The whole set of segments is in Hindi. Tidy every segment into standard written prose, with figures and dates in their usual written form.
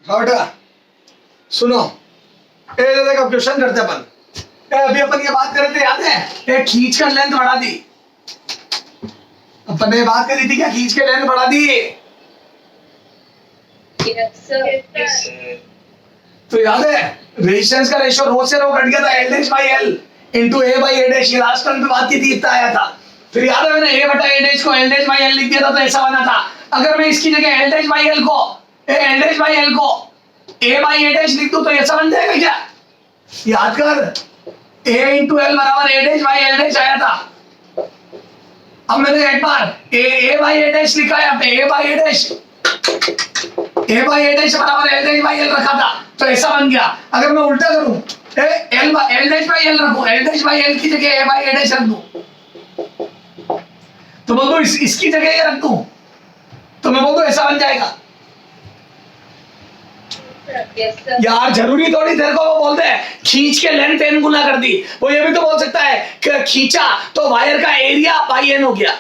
हाँ बेटा सुनो, देखो क्वेश्चन करते अपन। अभी अपन ये बात कर रहे थे, याद है? खींच कर लेंथ बढ़ा दी। अपन ने बात करी थी क्या, खींच के लेंथ बढ़ा दी? तो याद है रेजिस्टेंस का रेशियो रो से रो घट गया था, L dash by L into A by A dash. ये लास्ट टर्म पे बात की थी, इतना आया था। फिर याद है मैंने ए बटा ए डैश को एल डैश बाई एल लिख दिया था, तो ऐसा बना था। अगर मैं इसकी जगह एल डैश बाई एल को ए बाई ए डैश लिख दूं तो ऐसा बन जाएगा क्या? याद कर, ए इंटू एल बराबर ए डैश बाई एल डैश आया था। अब मैंने एक बार ए बाई ए डैश लिखा है, ए बाई ए डैश बराबर एल डैश बाई एल रखा था, तो ऐसा बन गया। अगर मैं उल्टा करूं, एल डैश बाई एल रखूं, एल डैश बाई एल की जगह ए बाई ए डैश रख दूं, तो बोल दो इसकी जगह ये रख दूं, तो मैं बोल दो ऐसा बन जाएगा। यार जरूरी थोड़ी, तेरे को वो बोलते हैं खींच के लेंथ n गुना कर दी। वो ये भी तो बोल सकता है कि खींचा तो वायर का एरिया बाई n हो गया,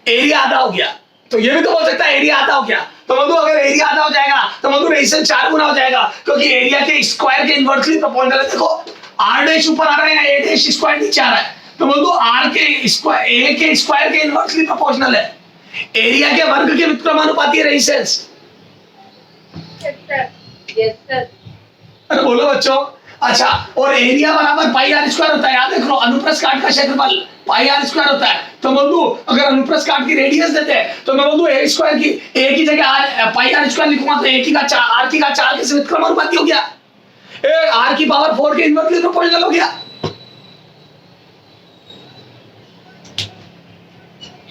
एरिया आधा हो गया। तो ये भी तो बोल सकता है एरिया आधा हो गया। तो मधु अगर एरिया आधा हो जाएगा तो मधु रेजिस्टेंस 4 गुना हो जाएगा, क्योंकि एरिया के स्क्वायर के इनवर्सली प्रोपोर्शनल है। देखो r डैश ऊपर आ रहा है, a डैश स्क्वायर नीचे आ रहा है, तो मधु r के स्क्वायर a के स्क्वायर के इनवर्सली प्रोपोर्शनल है। एरिया के वर्ग के व्युत्क्रमानुपाती है रेजिस्टेंस। अरे बोलो बच्चों। अच्छा, और एरिया बराबर पाई आर स्क्वायर होता है, याद रखो। अनुप्रस्थ काट का क्षेत्रफल पाई आर स्क्वायर होता है। तो बोल दूं अगर अनुप्रस्थ काट की रेडियस देते हैं तो मैं बोल दूं ए स्क्वायर की, ए की जगह आर पाई आर स्क्वायर लिखूंगा तो ए की का 4 आर की का 4 के व्युत्क्रमानुपाती हो गया। ए आर की पावर 4 के इनवर्सली प्रोपोर्शनल हो गया।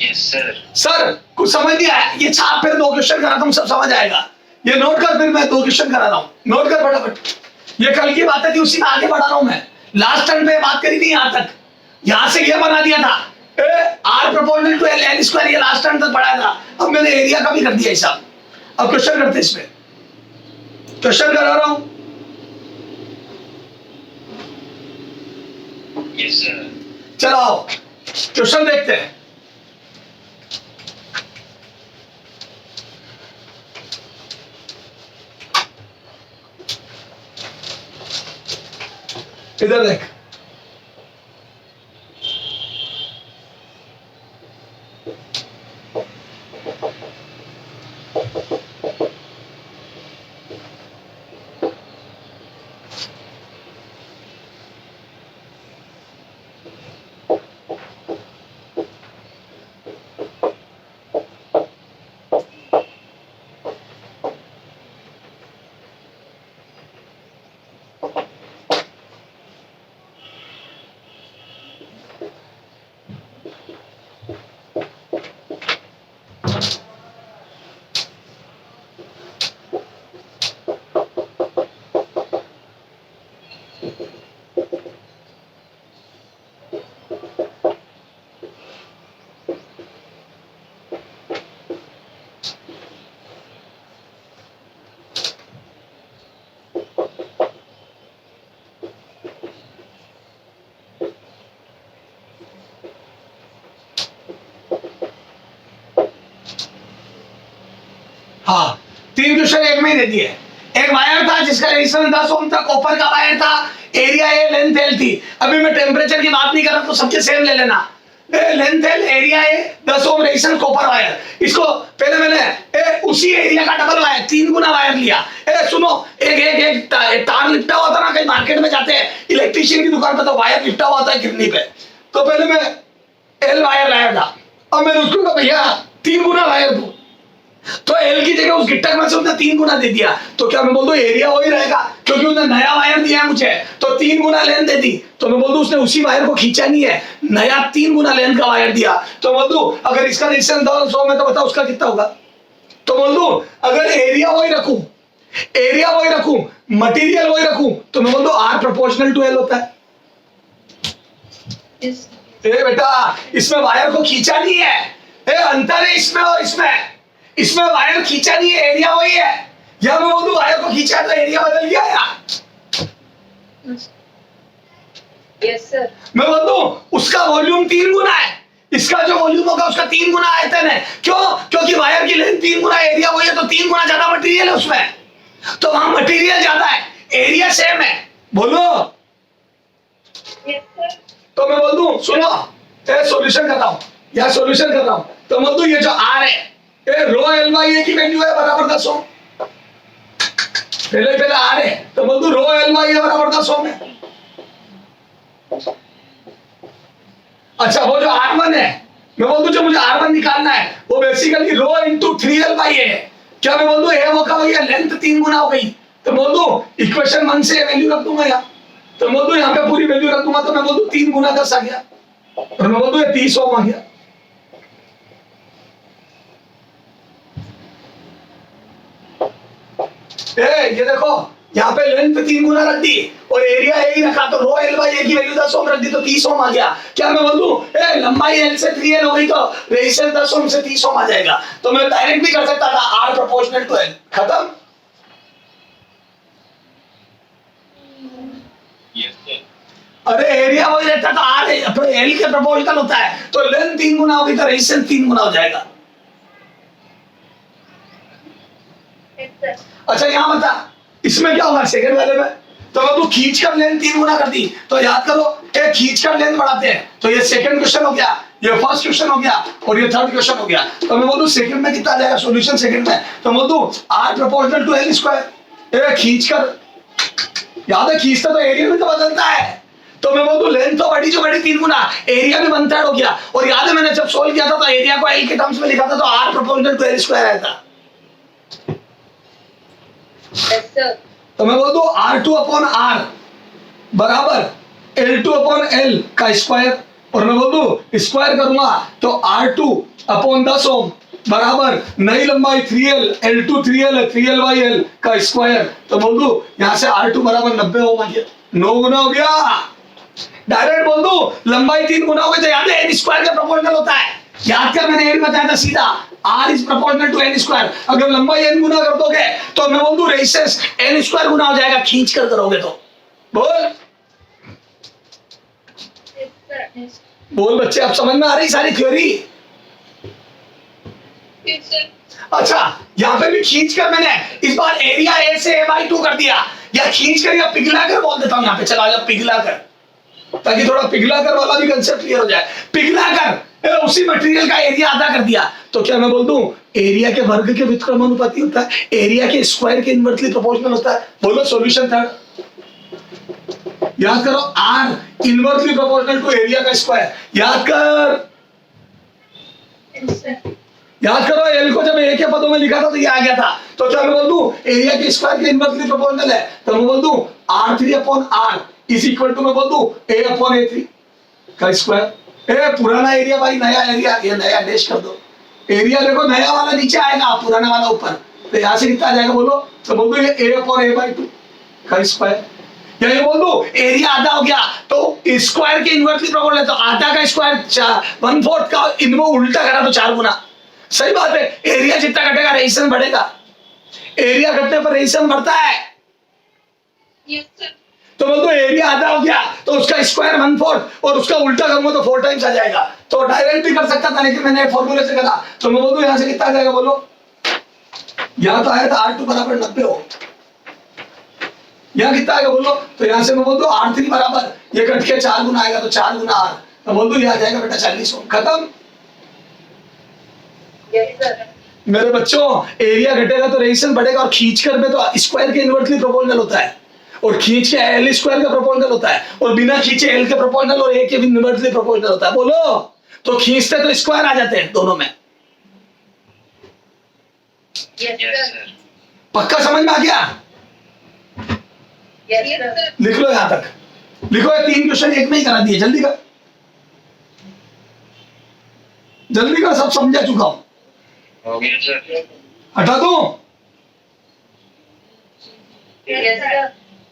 यस सर कुछ समझ नहीं आया? ये छाप फिर 2 क्वेश्चन करा, तुम सब समझ आएगा। ये नोट कर, फिर मैं 2 क्वेश्चन करा रहा हूं, नोट कर फटाफट। ये कल की बातें थी, उसी में आगे बढ़ा रहा हूं मैं। लास्ट टर्म पे बात करी थी यहां तक, यहां से ये बना दिया था R proportional to L L square, ये लास्ट टर्म तक पढ़ाया था। अब मैंने एरिया का भी कर दिया हिसाब। अब क्वेश्चन करते इसमें, क्वेश्चन करा रहा हूं। Yes sir. चलो आओ क्वेश्चन देखते हैं। इधर देख, हाँ 3 क्वेश्चन एक में ही दे दिए। एक वायर था जिसका रेजिस्टेंस 10 ओम था, कॉपर का वायर था, एरिया ए लेंथ एल थी। अभी मैं टेम्परेचर की बात नहीं कर रहा, तो सबके सेम ले लेना। Length L, area A, 10 ohm resistance, copper wire. इसको पहले मैंने उसी एरिया का डबल वायर 3 गुना वायर लिया। सुनो, एक तार लिपटा हुआ था ना, कहीं मार्केट में जाते हैं इलेक्ट्रिशियन की दुकान पे, तो वायर लिपटा हुआ था गिरनी पे। तो पहले मैं एल वायर लाया था, अब मैंने उसको कहा भैया 3 गुना वायर दो, तो एल की जगह उस गिट्टक में से उसने 3 गुना दे दिया। तो क्या मैं बोल दूं एरिया वही रहेगा, क्योंकि उसने नया वायर दिया है मुझे, तो 3 गुना लेंथ दे दी। तो मैं बोल दूं उसने उसी वायर को खींचा नहीं है, नया 3 गुना लेंथ का वायर दिया। तो बोल दूं अगर इसका रेजिस्टेंस 100 में, तो बताओ उसका कितना होगा? तो बोल दूं अगर एरिया वही रखूं, मटेरियल वही रखूं, तो मैं बोल दूं आर प्रोपोर्शनल टू एल होता है। बेटा इसमें वायर को खींचा नहीं है, अंतर है इसमें और इसमें वायर खींचा नहीं है, एरिया वही है। या मैं बोलूं वायर को खींचा तो एरिया बदल गया यार। Yes sir. मैं बोल दूं उसका वॉल्यूम 3 गुना है, इसका जो वॉल्यूम होगा उसका 3 गुना आयतन है। क्यों? क्योंकि वायर की लेंथ 3 गुना, एरिया वही है, तो 3 गुना ज्यादा मटेरियल है उसमें। तो वहां मटेरियल ज्यादा है, एरिया सेम है। बोलो। तो मैं बोल दूं सुनो, सॉल्यूशन कर रहा हूं या सॉल्यूशन कर रहा हूं, तो बोल दूं ये जो आर है, ये रो एल बाई ए की वैल्यू है बराबर 10 ओम। पहले पहले आर है तो बोल दूं रो एल बाई ए बराबर 10 ओम है। अच्छा वो जो R1 है, मैं बोल दूं जो मुझे R1 निकालना है वो basically row into 3L by a है। क्या मैं बोल दूं ए वो का भैया लेंथ 3 गुना हो गई, तो बोल दूं इक्वेशन 1 से वैल्यू रख दूंगा यहाँ, तो बोल दूं यहाँ पे पूरी वैल्यू रख दूंगा, तो मैं बोल दूं 3 गुना 10 आ गया, और मैं बोल दूं ये 30 ओम आ गया। ये देखो यहाँ पे लेंथ 3 गुना रख दी और एरिया ए ही रखा, तो रो एल बाई ए की वैल्यू 10 ओम रख दी तो 30 ओम आ गया। क्या मैं बोल दूं लंबाई एल से 3L हो गई तो रेजिस्टेंस 10 ओम से 30 ओम आ जाएगा, तो मैं डायरेक्ट भी कर सकता था आर प्रोपोर्शनल टू एल, खत्म। अरे एरिया वही रहता तो आर एल के प्रोपोर्शनल होता है, तो लेंथ 3 गुना होगी तो रेजिस्टेंस 3 गुना हो जाएगा। अच्छा यहाँ बता इसमें क्या होगा सेकंड वाले में, तो तू खींच कर लेंथ 3 गुना कर दी, तो याद करो एक खींच कर लेंथ बढ़ाते हैं, तो ये सेकंड क्वेश्चन हो गया, ये फर्स्ट क्वेश्चन हो गया और ये थर्ड क्वेश्चन हो गया। तो मैं बोलूं सेकंड में कितना आ जाएगा सॉल्यूशन सेकंड में, तो मैं बोलूं R proportional to L square. ये खींच कर याद है खींचता तो एरिया भी तो बदलता है, तो मैं बोलूं लेंथ तो बड़ी जो बड़ी 3 गुना, एरिया भी 1/3 हो गया। और याद है मैंने जब सोल्व किया था तो एरिया को एल के टर्म्स में लिखा था, तो R proportional to L square आया था। तो मैं बोल दूं R2 अपॉन R बराबर L2 अपॉन L का स्क्वायर, और मैं बोल दूं स्क्वायर करूंगा तो R2 अपॉन 10 ओम बराबर नई लंबाई 3L, L2 3L है 3L बाई L का स्क्वायर, तो बोल दूं यहां से R2 बराबर 90 ओम आ गया, 9 गुना हो गया। डायरेक्ट बोल दूं लंबाई 3 गुना हो गई, तो याद है n स्क्वायर का प्रोपोर्शनल होता है, याद कर मैंने ये बताया था सीधा R is proportional to n square. अगर लंबाई n गुना कर दोगे तो मैं बोल दूं रेजिस्टेंस n स्क्वायर गुना हो जाएगा, खींच कर करोगे तो। बोल बोल बच्चे अब समझ में आ रही सारी थ्योरी। अच्छा यहाँ पे भी खींच कर मैंने इस बार एरिया ए से a/2 कर दिया, या खींच कर या पिघला कर बोल देता हूँ यहाँ पे, चला जाओ पिघला कर, ताकि थोड़ा पिघला कर वाला भी कंसेप्ट क्लियर हो जाए। पिघला कर उसी मटेरियल का एरिया आधा कर दिया, तो क्या मैं बोल दूं एरिया के वर्ग के व्युत्क्रमानुपाती होता है, एरिया के स्क्वायर के इनवर्सली प्रोपोर्शनल होता है। बोलो सॉल्यूशन थर्ड, याद करो R inversely proportional to area का स्क्वायर, याद कर याद करो एल को जब ए के पदों में लिखा था तो ये आ गया था, तो क्या मैं बोल दूं एरिया के स्क्वायर के इनवर्सली प्रोपोर्शनल है, तो मैं बोल दूं R3 upon R is equal to मैं बोल दूं a अपॉन a3 का स्क्वायर। पुराना एरिया भाई नया एरिया, ये नया डैश कर दो, एरिया देखो नया वाला नीचे आएगा पुराना वाला ऊपर, तो यहाँ से कितना आ जाएगा बोलो, तो बोल दो ये a अपॉन a/2 का स्क्वायर, या ये बोल दो एरिया आधा हो गया तो स्क्वायर के इनवर्सली प्रोपोर्शनल है, तो आधा का स्क्वायर 1/4 का इनको उल्टा करा तो 4 गुना। सही बात है, एरिया जितना घटेगा रेजिस्टेंस बढ़ेगा, एरिया घटने पर रेजिस्टेंस बढ़ता है। तो बोल दो एरिया आधा हो गया तो उसका स्क्वायर 1/4 और उसका उल्टा करूंगा तो 4 टाइम्स आ जाएगा, तो डायरेक्ट भी कर सकता था लेकिन मैंने फॉर्मूले से करा, तो मैं बोल दूं यहां से कितना आ जाएगा बोलो, यहां तो आया था R2 बराबर 90 हो, यहां कितना आएगा बोलो, तो यहां से मैं बोल दूं R3 बराबर ये कट के 4 गुना आएगा तो 4 गुना R, तो बोल दूं ये आ जाएगा बेटा 40 ओम, खत्म। मेरे बच्चों एरिया घटेगा तो रेजिस्टेंस बढ़ेगा, और खींचकर में तो स्क्वायर के इनवर्सली प्रोपोर्शनल होता है, और खींच के एल स्क्वायर का प्रोपोर्शनल होता है, और बिना खींचे एल के प्रोपोर्शनल और ए के इनवर्सली प्रोपोर्शनल होता है। बोलो तो खींचते तो स्क्वायर आ जाते हैं दोनों में। पक्का समझ में आ गया? लिख लो यहां तक, लिखो ये 3 क्वेश्चन एक में ही करा दिए, जल्दी कर जल्दी कर, सब समझा चुका हूं। हटा दो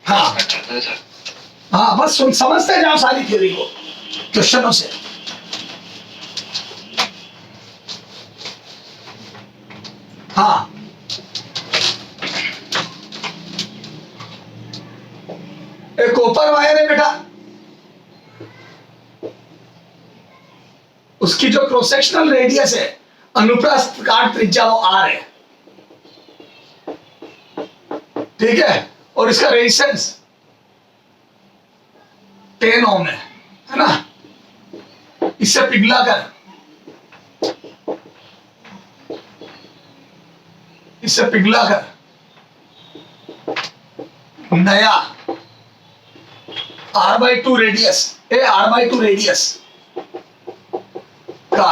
हाँ हाँ, बस समझते जाओ सारी थ्योरी को क्वेश्चनों से। हाँ एक कॉपर वायर है बेटा, उसकी जो क्रॉस सेक्शनल रेडियस है अनुप्रस्थ काट त्रिज्या वो R है। ठीक है, और इसका रेजिस्टेंस 10 ओम है ना। इससे पिघला कर, इससे पिघला कर नया R/2 रेडियस, R/2 रेडियस का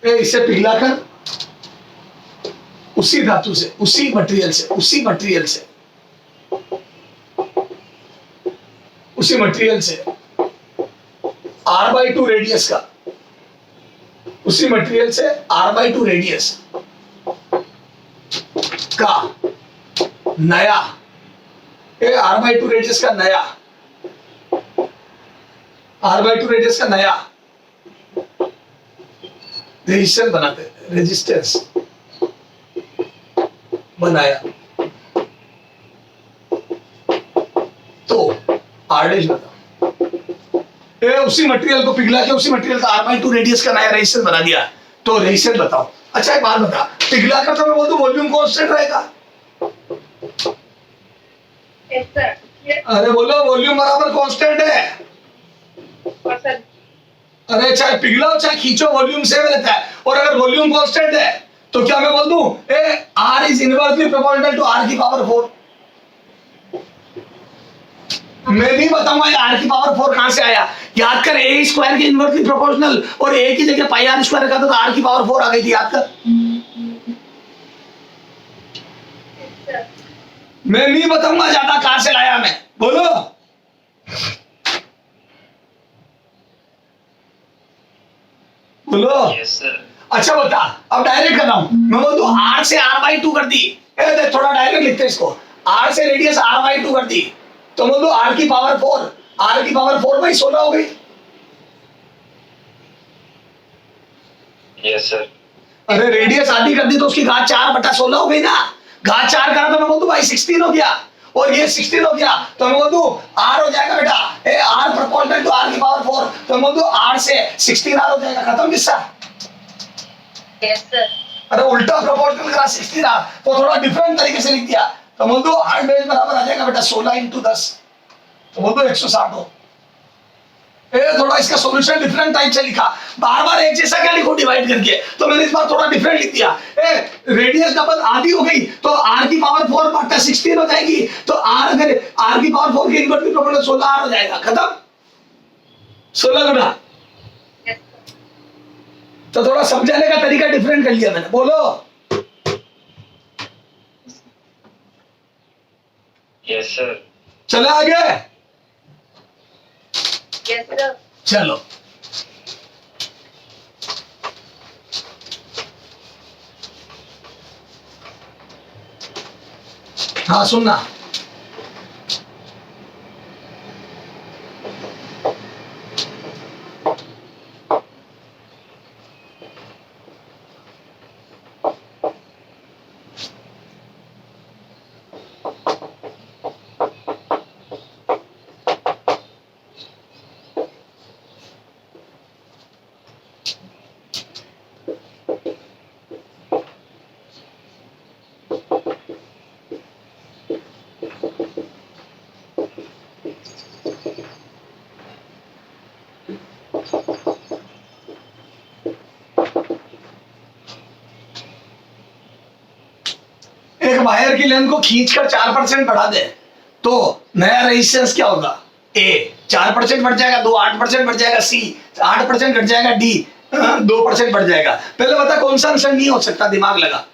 इसे पिघला कर उसी धातु से, उसी मटेरियल से, उसी मटेरियल से R/2 रेडियस का, उसी मटेरियल से R/2 रेडियस का नया, R/2 रेडियस का नया, R/2 रेडियस का नया रेजिस्टेंस बनाते, रेजिस्टेंस बनाया तो R' बता, उसी मटेरियल को पिघला के उसी मटेरियल का R/2 रेडियस का नया रेजिस्टेंस बना दिया, तो रेजिस्टेंस बताओ। अच्छा एक बात बता, पिघला कर तो मैं बोल दूं वॉल्यूम कांस्टेंट रहेगा। अरे बोलो वॉल्यूम बराबर कांस्टेंट है। अरे चाहे पिघला हो चाहे खींचो वॉल्यूम सेम रहता है, और अगर वॉल्यूम कांस्टेंट है तो क्या मैं बोल दूं R is inversely proportional to R की पावर 4। मैं नहीं बताऊंगा R की पावर 4 कहां से आया, याद कर A स्क्वायर के इनवर्सली प्रोपोर्शनल, और A की जगह पाई R स्क्वायर का तो R की पावर 4 आ गई थी, याद कर। मैं नहीं बताऊंगा ज्यादा कहां से लाया मैं, बोलो। बोलो। yes, अच्छा बता, अब डायरेक्ट कर रहा हूं मैं, बोल दूं R से R/2 कर दी, थोड़ा डायरेक्ट लिखते इसको, R से रेडियस R/2 कर दी, तो बोल दो R की पावर 4, R की पावर 4/16 हो गई। Yes sir. अरे रेडियस आधी कर दी तो उसकी घात 4/16 हो गई ना, घात 4 करा तो मैं बोल दूं भाई 16 हो गया, और ये 16 हो गया तो मैं बोल दूं R हो जाएगा बेटा, R प्रोपोर्शनल टू R की पावर 4, तो मैं बोल दूं R से 16R हो जाएगा, खत्म किस्सा। Yes sir. अरे उल्टा प्रोपोर्शनल करा 16R, तो थोड़ा डिफरेंट तरीके से लिख दिया, तो बोल दो R बेस बराबर आ जाएगा बेटा 16 × 10, तो बोल दो 160 हो। थोड़ा इसका सॉल्यूशन डिफरेंट टाइप से लिखा, बार बार एक जैसा क्या लिखो डिवाइड करके, तो मैंने इस बार थोड़ा डिफरेंट लिख दिया। रेडियस डबल आधी हो गई तो R की पावर 4 बटा 16 हो जाएगी, तो R अगर R की पावर 4 की इनवर्स प्रोपोर्शनल 16R हो जाएगा, खत्म। 16 गुना, तो थोड़ा समझाने का तरीका डिफरेंट कर लिया मैंने, बोलो। Yes sir. चले आगे। Yes sir. चलो हाँ सुनना, एक वायर की लेंथ को खींचकर 4% बढ़ा दे तो नया रेजिस्टेंस क्या होगा, A 4% बढ़ जाएगा, 8% बढ़ जाएगा, C 8% घट जाएगा, D 2% बढ़ जाएगा। पहले बता कौन सा आंसर नहीं हो सकता, दिमाग लगा।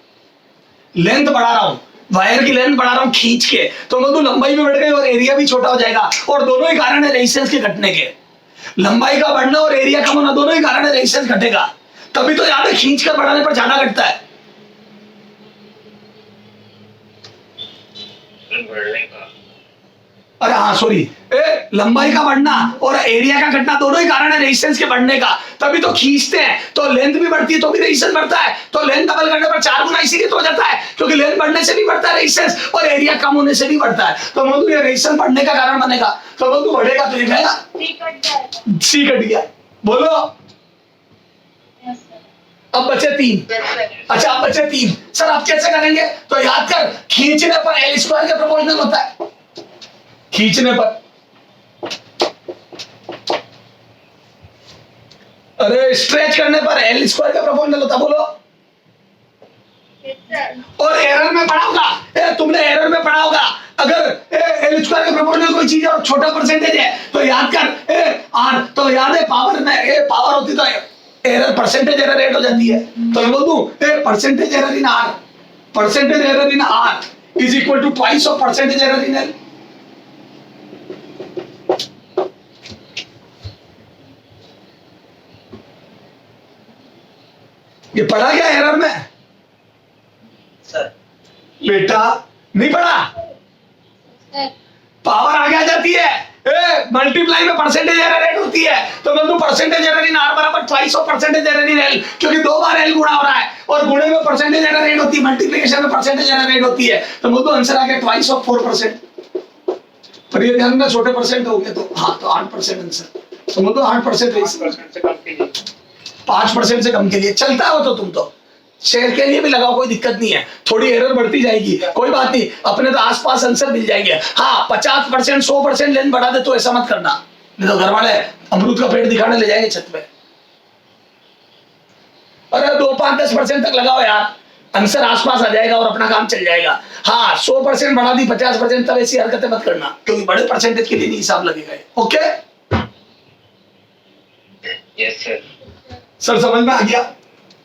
लेंथ बढ़ा रहा हूं, वायर की लेंथ बढ़ा रहा हूं खींच के, तो मैं तो लंबाई भी बढ़ गई और एरिया भी छोटा हो जाएगा, और दोनों ही कारण है रेजिस्टेंस के घटने के। लंबाई का बढ़ना और एरिया कम होना दोनों ही कारण है रेजिस्टेंस घटेगा, तभी तो याद है खींच कर बढ़ाने पर ज्यादा घटता है। अरे हाँ सॉरी, लंबाई का बढ़ना और एरिया का घटना दोनों ही कारण है रेजिस्टेंस के बढ़ने का, तभी तो खींचते हैं, तो लेंथ भी बढ़ती है तो भी रेजिस्टेंस बढ़ता है, तो लेंथ डबल करने पर 4 गुना इसीलिए तो हो जाता है, क्योंकि लेंथ बढ़ने से भी बढ़ता है रेजिस्टेंस और एरिया कम होने से भी बढ़ता है, तो बोल ये रेजिस्टेंस बढ़ने का कारण बनेगा, तो बोल बढ़ेगा तो ये गया, सी कट गया। बोलो अब बचे 3। Yes, sir. अच्छा अब बचे 3। सर आप कैसे करेंगे? तो याद कर, खींचने पर एल स्क्वायर के प्रोपोर्शनल होता है, खींचने पर। अरे स्ट्रेच करने पर एल स्क्वायर का प्रोपोर्शनल होता है, बोलो। Yes, sir. और एरर में पढ़ा होगा, तुमने एरर में पढ़ा होगा, अगर एल स्क्वायर के प्रोपोर्शनल कोई चीज है और छोटा परसेंटेज है तो याद कर आर, तो याद है पावर में पावर होती तो एरर परसेंटेज एरर रेट हो जाती है। तो मैं बोल दूं percentage error in R, percentage error in R is equal to twice of percentage error in L. ये पढ़ा क्या एरर में? सर बेटा नहीं पढ़ा? सर पावर आगे आ जाती है, मल्टीप्लाई में परसेंटेज एरर रेट होती है, तो मैं तो परसेंटेज एरर इन आर बराबर twice of percentage error in L, क्योंकि 2 बार एल गुणा हो रहा है और गुणे में परसेंटेज एरर रेट होती है, मल्टीप्लिकेशन में परसेंटेज एरर रेट होती है, तो मैं तो आंसर आ गया ट्वाइस ऑफ 4%। पर ये ध्यान में छोटे परसेंट हो गए तो हाँ, तो 8% आंसर, तो मैं तो 8% 5% से कम के लिए 5% से कम के लिए चलता हो तो तुम तो शेयर के लिए भी लगाओ, कोई दिक्कत नहीं है, थोड़ी एरर बढ़ती जाएगी, कोई बात नहीं, अपने तो आसपास आंसर मिल जाएंगे। हाँ 50% 100% लेंथ बढ़ा दे तो ऐसा मत करना, नहीं तो घर वाले अमरूद का पेड़ दिखाने ले जाएंगे छत पे। अरे 2-5-10% तक लगाओ यार, आंसर आसपास आ जाएगा और अपना काम चल जाएगा। हाँ 100% बढ़ा दी 50%, तब ऐसी हरकतें मत करना, क्योंकि बड़े परसेंटेज के लिए नहीं हिसाब लगेगा। Okay yes sir. सर समझ में आ गया?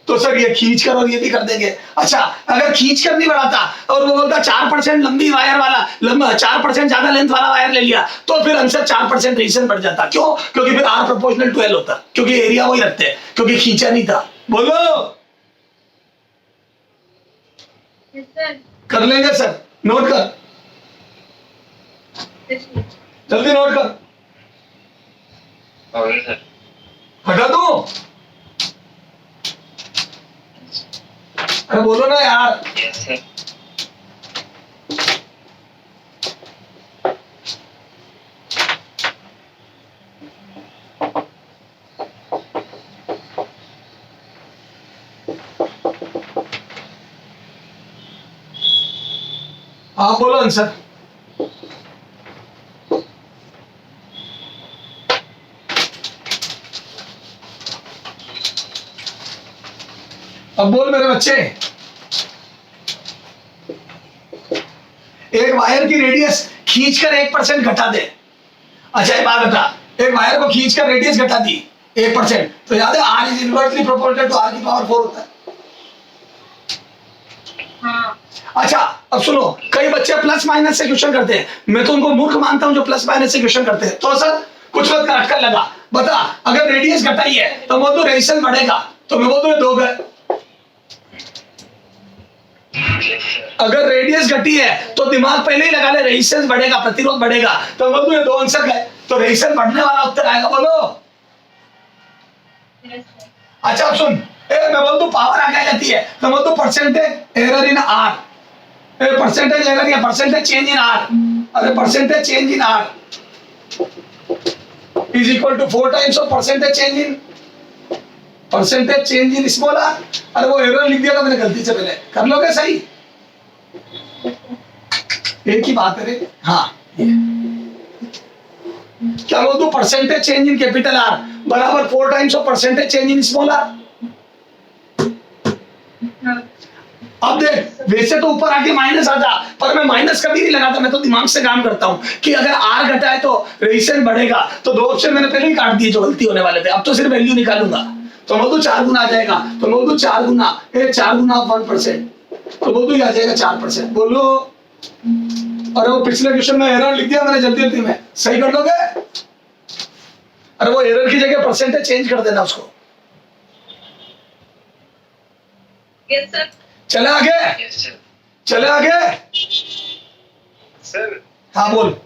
तो सर ये खींच कर और ये भी कर देंगे। अच्छा अगर खींच कर नहीं बढ़ाता और वो बोलता 4% लंबी वायर वाला, 4% ज्यादा लेंथ वाला वायर ले लिया, तो फिर आंसर 4% रेडियस बढ़ जाता। क्यों? क्योंकि फिर आर प्रोपोर्शनल टू एल होता, क्योंकि एरिया वही रखते हैं, क्योंकि खींचा नहीं था। बोलो यस सर। कर लेंगे सर, नोट कर, जल्दी नोट कर। Okay sir. हटा दो, अरे बोलो ना यार। Yes sir. आप बोलो आंसर। अब बोल मेरे बच्चे, एक वायर की रेडियस खींचकर 1% घटा दे। अच्छा एक बात बता, एक वायर को खींचकर रेडियस घटा दी 1%, तो याद है R is inversely proportional to R की पावर 4 होता है। हाँ। अच्छा अब सुनो, कई बच्चे प्लस माइनस से क्वेश्चन करते हैं, मैं तो उनको मूर्ख मानता हूं जो प्लस माइनस से क्वेश्चन करते हैं। तो सर कुछ वक्त अटकल लगा, बता अगर रेडियस घटाई है तो वो तो रेडियस बढ़ेगा, तो मैं बोल दूं 2 गए। अगर रेडियस घटी है तो दिमाग पहले ही लगा ले, रेजिस्टेंस बढ़ेगा, प्रतिरोध बढ़ेगा, तो मैं बोल दूं 2 आंसर गए, तो रेजिस्टेंस बढ़ने वाला उत्तर आएगा। बोलो। Yes sir. अच्छा अब सुन, मैं बोल दूं पावर आगे आ जाती है, तो मैं बोल दूं percentage error in R, percentage error या परसेंटेज चेंज इन आर, अरे percentage change in R is equal to 4 times of percentage change in small R. अरे वो एरर लिख दिया था मैंने गलती से, पहले कर लोगे सही? एक ही बात है रे। हाँ क्या बोल दूं percentage change in capital R बराबर 4 times of percentage change in small R. अब देख, वैसे तो ऊपर आके माइनस आता, पर मैं माइनस कभी नहीं लगाता, मैं तो दिमाग से काम करता हूं कि अगर आर घटा है तो रेजिस्टेंस बढ़ेगा, तो 2 ऑप्शन मैंने पहले ही काट दिए जो गलती होने वाले थे, अब तो सिर्फ वैल्यू निकालूंगा, तो मैं तो 4 गुना आ जाएगा, तो मैं तो 4 गुना 1%, तो वो तो आ जाएगा 4%। बोलो। अरे वो पिछले क्वेश्चन में एरर लिख दिया मैंने जल्दी में, सही कर दोगे? अरे वो एरर की जगह परसेंटेज चेंज कर देना उसको। Yes sir. चले आगे, यस सर। चले आगे। सर हाँ बोल।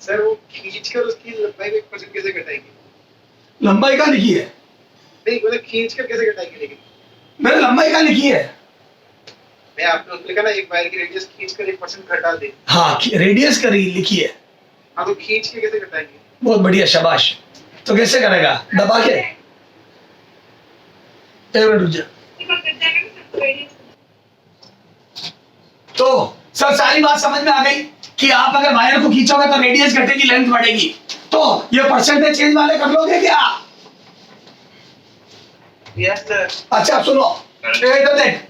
सर वो खींच कर उसकी लंबाई को 1% कैसे घटाएंगे? लंबाई का लिखी है? नहीं मतलब खींच कर कैसे घटाएंगे? लेकिन मैंने लंबाई का लिखी है। मैं आपने उसने लिखा ना एक वायर की रेडियस खींच कर 1% घटा दे। हाँ रेडियस करी लिखी है। हाँ तो खींच के कैसे घटाएंगे? बहुत बढ़िया, शाबाश। तो कैसे करेगा? दबा के। एक मिनट रुक जा। तो सर सारी बात समझ में आ गई कि आप अगर वायर को खींचोगे तो रेडियस घटेगी, लेंथ बढ़ेगी। तो ये परसेंटेज चेंज वाले कर लोगे क्या? Yes sir. अच्छा सुनो, ये इधर देख,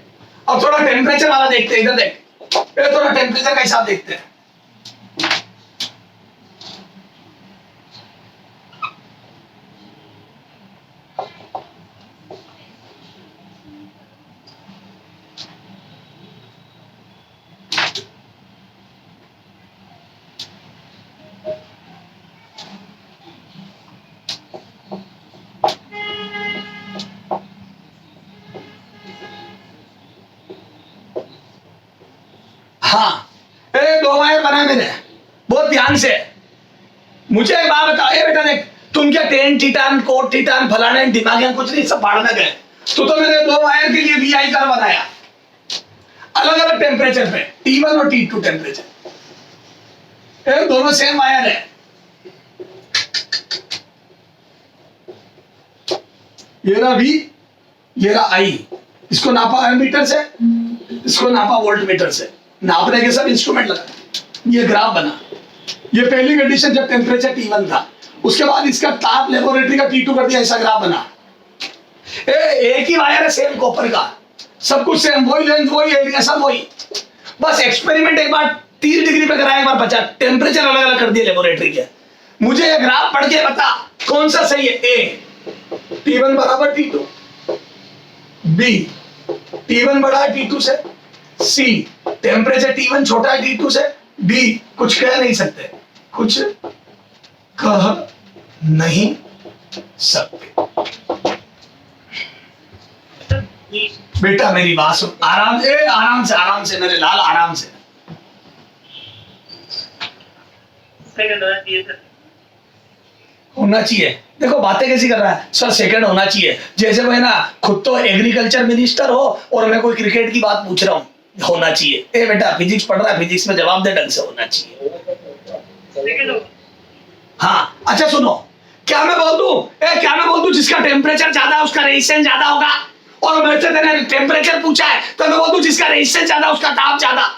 अब थोड़ा टेम्परेचर वाला देखते हैं। इधर देख, ये थोड़ा टेम्परेचर का हिसाब देखते हैं। हाँ, दो वायर बना मैंने, बहुत ध्यान से। मुझे एक बात बताओ, ए बेटा देख, तुम क्या टेन थीटा कोट थीटा फलाने दिमाग कुछ नहीं, सब पढ़ने गए। तो मैंने दो वायर के लिए VI कर्व बनाया अलग अलग टेम्परेचर पे, T1 और T2 टेम्परेचर। दोनों सेम वायर है। ये रहा V, ये रहा I। इसको नापा एमीटर से, इसको नापा वोल्ट मीटर से। नापने के सब इंस्ट्रूमेंट लगा, ये ग्राफ बना। ये पहली कंडीशन जब टेम्परेचर T1 था। उसके बाद इसका ताप लेबोरेटरी का T2 कर दिया, ऐसा ग्राफ बना। एक ही वायर है सेम कॉपर का, सब कुछ सेम, वही लेंथ वही एरिया सब वही। बस एक्सपेरिमेंट एक बार 30 डिग्री पे कराया, एक बार 50, टेम्परेचर अलग अलग कर दिए लेबोरेटरी के। मुझे ये ग्राफ पढ़ के बता कौन सा सही है। ए T1 बराबर T2, B T1 बड़ा है T2 से, C टेम्परेचर T1 छोटा है T2 से, D कुछ कह नहीं सकते, कुछ कह नहीं सकते। बेटा मेरी बात सुन, आराम से मेरे लाल, आराम से। होना चाहिए। देखो बातें कैसी कर रहा है सर, सेकंड होना चाहिए। जैसे वो है ना, खुद तो एग्रीकल्चर मिनिस्टर हो और मैं कोई क्रिकेट की बात पूछ रहा हूँ। होना चाहिए। ए बेटा फिजिक्स पढ़ रहा है, फिजिक्स में जवाब दे ढंग से, होना चाहिए। हाँ अच्छा सुनो, क्या मैं बोल दूं जिसका टेम्परेचर ज्यादा है उसका रेजिस्टेंस ज्यादा होगा। और मेरे से तेने टेम्परेचर पूछा है तो मैं बोल दूं जिसका रेजिस्टेंस ज्यादा उसका ताप ज्यादा।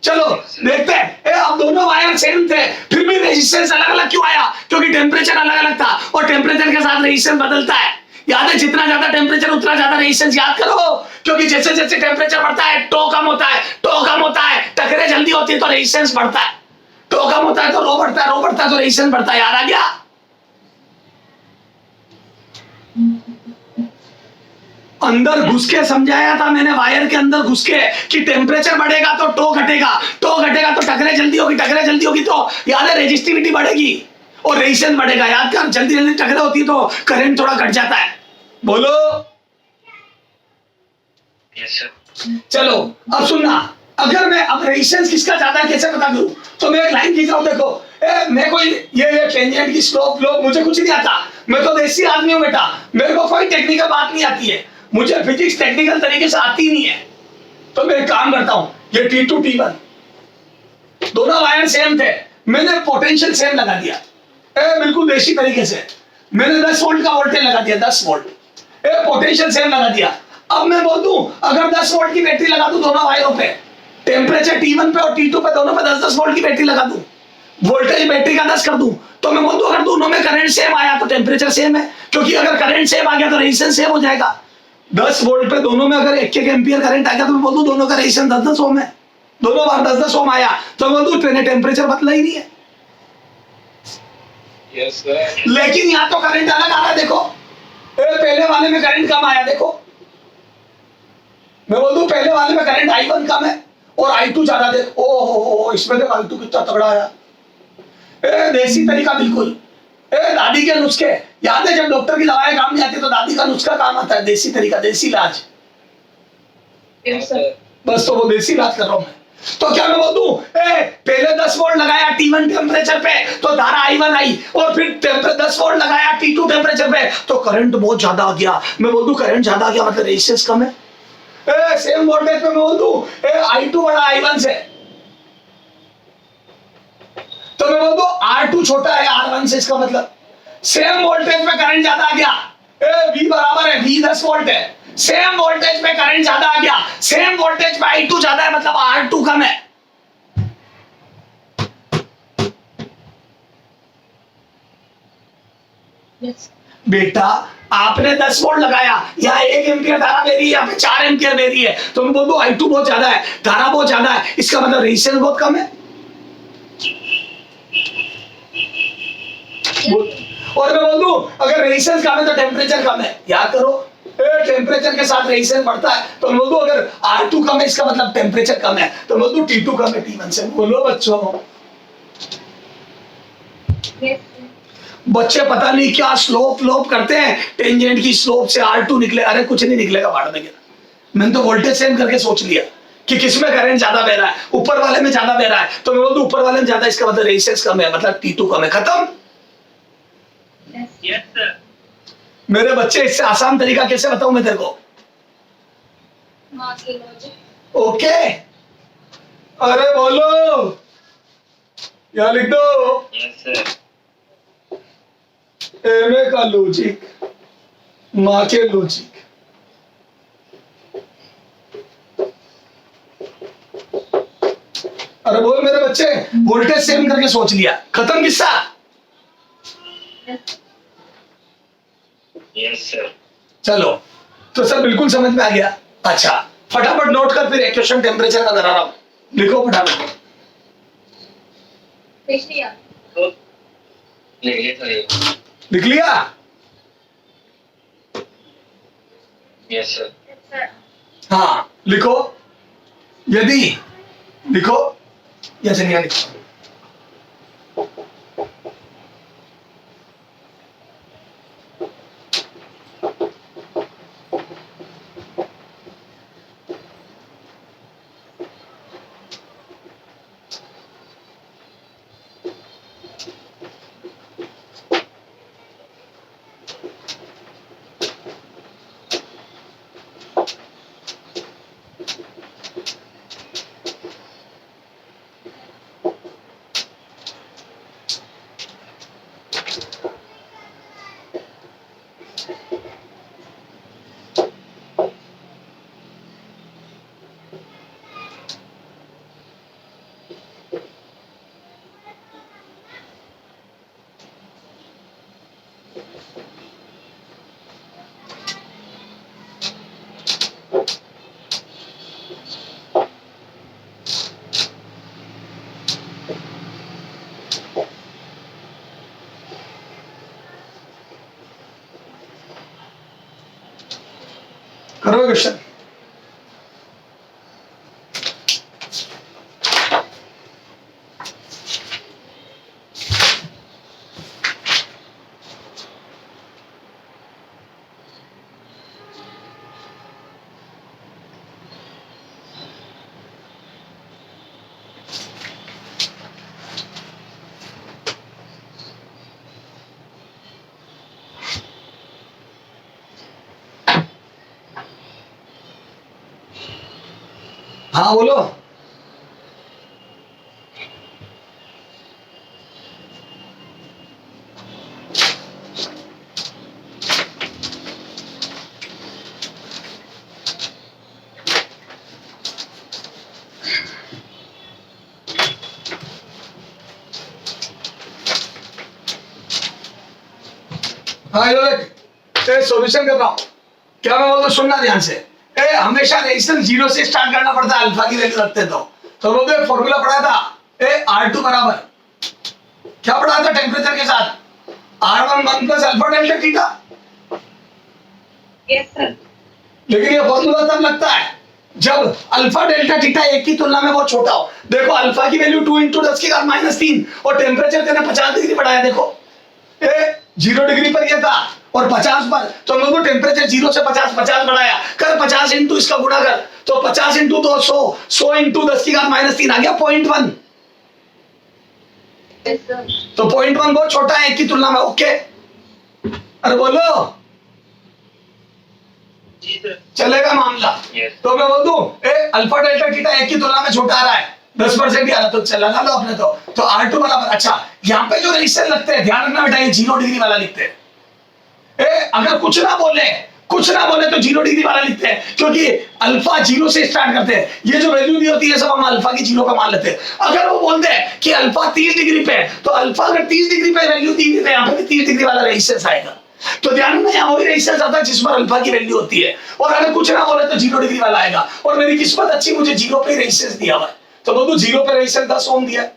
चलो देखते हैं। अब दोनों वायर सेम थे, फिर भी रेजिस्टेंस अलग अलग क्यों आया? क्योंकि टेम्परेचर अलग अलग था, और टेम्परेचर के साथ रेजिस्टेंस बदलता है। याद है, जितना ज्यादा टेम्परेचर उतना ज्यादा रेजिस्टेंस। याद करो, क्योंकि जैसे जैसे टेम्परेचर बढ़ता है टो कम होता है, टकरे जल्दी होती है तो रेजिस्टेंस बढ़ता है। टो कम होता है तो रो बढ़ता है तो रेजिस्टेंस बढ़ता है। याद आ गया? अंदर घुस के समझाया था मैंने, वायर के अंदर घुस के, कि टेम्परेचर बढ़ेगा तो टो घटेगा तो टकरे जल्दी होगी तो याद है रेजिस्टिविटी बढ़ेगी और रेजिस्टेंस बढ़ेगा। याद कर, जल्दी टकरे होती है तो करंट थोड़ा घट जाता है। बोलो। Yes sir. चलो अब सुनना, अगर मैं अब रेजिस्टेंस किसका ज्यादा है कैसे पता करूं? तो मैं एक लाइन खींच रहा हूं, देखो मैं कोई ये टेंजेंट की स्लोप मुझे कुछ नहीं आता। मैं तो देसी आदमी हूं बेटा, मेरे को कोई टेक्निकल बात नहीं आती है। मुझे फिजिक्स टेक्निकल तरीके से आती नहीं है। तो मैं एक काम करता हूं, ये T2 T1 दोनों वायर सेम थे, मैंने पोटेंशियल सेम लगा दिया। बिल्कुल देसी तरीके से मैंने 10 वोल्ट का वोल्टेज लगा दिया, 10 वोल्ट। पोटेंशियल सेम लगा दिया। अब मैं बोल दूं अगर 10 वोल्ट की बैटरी लगा दूं दोनों वायरों पे, टेम्परेचर T1 पे और T2 पे दोनों पे 10-10 वोल्ट की बैटरी लगा दूं, वोल्टेज बैटरी का 10 कर दूं, तो मैं बोल दूं अगर दोनों में करंट सेम आया तो टेम्परेचर सेम है, क्योंकि अगर करंट सेम आ गया तो रेजिस्टेंस सेम हो जाएगा। 10 वोल्ट पे दोनों में अगर 1-1 एम्पियर करंट आ गया तो मैं बोल दूं दोनों का रेजिस्टेंस 10-10 ओम है। दोनों बार 10-10 ओम आया तो मैं बोल दूं टेम्परेचर बदला ही नहीं है। Yes sir. लेकिन यहाँ तो करंट अलग आ रहा है, देखो पहले वाले में करंट कम आया। देखो मैं बोल दूं पहले वाले में करंट I1 कम है और I2 ज्यादा। देख ओ इसमें देख I2 कितना तगड़ा आया। देसी तरीका बिल्कुल। दादी के नुस्खे याद है, जब डॉक्टर की दवाएं काम नहीं आती तो दादी का नुस्खा काम आता है, देसी तरीका, देसी इलाज। बस तो वो देसी इलाज कर रहा हूं मैं। तो क्या मैं बोल दूं पहले 10 वोल्ट लगाया T1 टेम्परेचर पे तो धारा I1 आई, और फिर 10 वोल्ट लगाया T2 टेम्परेचर पे तो करंट बहुत ज्यादा आ गया। मैं बोल दूं करंट ज्यादा आ गया मतलब रेजिस्टेंस कम है। सेम वोल्टेज पे मैं बोल दूं I2 बड़ा I1 से, तो मैं बोल दूं R2 छोटा है R1 से। इसका मतलब सेम वोल्टेज में करंट ज्यादा आ गया, V बराबर है, V 10 वोल्ट है, सेम वोल्टेज में करंट ज्यादा आ गया, सेम वोल्टेज में I2 ज्यादा है, मतलब R2 कम है। Yes. बेटा आपने 10 वोल्ट लगाया, यहाँ 1 एम्पियर धारा दे रही है, यहाँ पे 4 एम्पियर दे रही है, तो मैं बोल दूं I2 बहुत ज्यादा है, धारा बहुत ज्यादा है, इसका मतलब रेजिस्टेंस बहुत कम है। और मैं बोल दूं अगर रेजिस्टेंस कम है तो टेम्परेचर कम है, याद करो, टेम्परेचर के साथ रेजिस्टेंस बढ़ता है, तो मैं बोल दूं अगर R2 कम है इसका मतलब टेम्परेचर कम है, तो मैं बोल दूं T2 कम है T1 से। बोलो बच्चों, Yes. बच्चे पता नहीं क्या स्लोप लोप करते हैं, टेंजेंट की स्लोप से R2 निकले, अरे कुछ नहीं निकलेगा बाहर में। मैंने तो वोल्टेज सेम करके सोच लिया कि किसमें करंट ज्यादा बह रहा है, ऊपर वाले में ज्यादा बह रहा है, तो मैं बोल दूं ऊपर वाले में ज्यादा, इसका मतलब रेजिस्टेंस कम है, मतलब T2 कम है, खत्म। Yes. Yes, sir. मेरे बच्चे इससे आसान तरीका कैसे बताऊं मैं तेरे को? माँ के लॉजिक। ओके, अरे बोलो, क्या लिख दो? Yes, sir. एमए का लॉजिक, माँ के लॉजिक। अरे बोल मेरे बच्चे, वोल्टेज सेम करके सोच लिया, खत्म किस्सा। Yes. Yes, sir. चलो, तो सब बिल्कुल समझ में आ गया। अच्छा, फटाफट नोट कर, फिर इक्वेशन टेम्परेचर का करा रहा हूं, लिखो फटाफट। पिछली यार। तो ले लिया था ये। लिख लिया? Yes, sir. Yes, sir. हाँ लिखो, यदि, लिखो या चलिए लिखो। करो क्वेश्चन। हाँ बोलो। हाँ ये सॉल्यूशन कर रहा हूं, क्या मैं बोलता सुनना ध्यान से। हमेशा रेजिस्टेंस 0 से स्टार्ट करना पड़ता है, अल्फा की वैल्यू रखते तो बोलते एक फॉर्मूला पढ़ा था, R2 बराबर क्या पढ़ा था टेम्परेचर के साथ, R1 1 plus alpha delta theta. Yes, sir. लेकिन ये फॉर्मूला तब लगता है जब अल्फा डेल्टा थीटा एक की तुलना में बहुत छोटा हो। देखो अल्फा की वैल्यू 2 × 10⁻³ और टेम्परेचर तेने 50 डिग्री बढ़ाया, देखो 0 डिग्री पर ये था और 50 पर, तो हम लोग टेम्परेचर 0 से 50 बढ़ाया, कर 50 इंटू इसका गुणा कर, तो 50 इंटू 2 100 इंटू 10⁻³ आ गया 0.1। Yes, sir. तो 0.1 बहुत छोटा है एक की तुलना में। ओके, अरे बोलो जी सर। चलेगा मामला। Yes. तो मैं बोल दूं अल्फा डेल्टा थीटा एक की तुलना में छोटा आ रहा है, 10% ही आना, तो चल लगा लो आपने तो R2 बराबर, अच्छा यहाँ पे जो रेजिस्टेंस लगते हैं ध्यान रखना बेटा, ये 0 डिग्री वाला लिखते हैं। अगर कुछ ना बोले तो 0 डिग्री वाला लिखते हैं, क्योंकि अल्फा 0 से स्टार्ट करते हैं। ये जो वैल्यू दी होती है सब हम अल्फा की 0 का मान लेते हैं। अगर वो बोलते हैं कि अल्फा 30 डिग्री पे है, तो अल्फा अगर 30 डिग्री पे वैल्यू दी है, यहाँ पे भी 30 डिग्री वाला रेजिस्टेंस आएगा। तो ध्यान में यहाँ वही रेजिस्टेंस आता है जिस पर अल्फा की वैल्यू होती है। और अगर कुछ ना बोले तो 0 डिग्री वाला आएगा। और मेरी किस्मत अच्छी, मुझे 0 पे रेजिस्टेंस दिया हुआ है, तो बोलो 0 पे रेजिस्टेंस 10 ओम दिया है।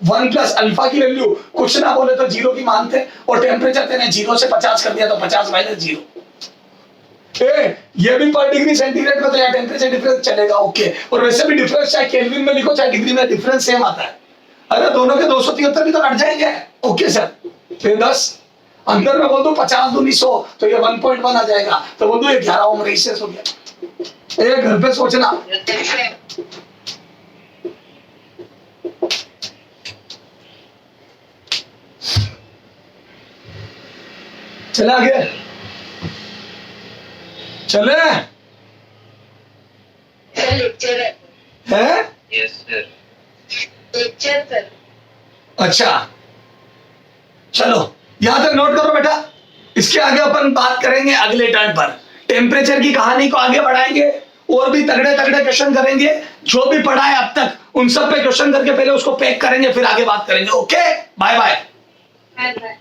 1 प्लस अल्फा की वैल्यू कुछ ना बोले तो 0 की मानते, और टेम्परेचर तेने 0 से 50 कर दिया, तो 50 माइनस 0। ये भी पर डिग्री सेंटीग्रेड में तो यार टेम्परेचर डिफरेंस चलेगा, ओके। और वैसे भी डिफरेंस चाहे केल्विन में लिखो चाहे डिग्री में, डिफरेंस सेम आता है। अरे दोनों के 273 भी तो कट जाएंगे, ओके सर। फिर 10 अंदर में बोल दो 50 दूनी 100, तो ये 1.1 आ जाएगा, तो बोल दो 11 ओम रेजिस्टेंस हो गया। ये घर पे सोचना। चले आगे, चले लेक्चर है। Yes sir. Lecture sir. अच्छा चलो यहां तक नोट करो बेटा। इसके आगे अपन बात करेंगे अगले टर्न पर, टेम्परेचर की कहानी को आगे बढ़ाएंगे, और भी तगड़े तगड़े क्वेश्चन करेंगे। जो भी पढ़ा है अब तक उन सब पे क्वेश्चन करके पहले उसको पैक करेंगे, फिर आगे बात करेंगे। Okay, bye bye. Bye bye.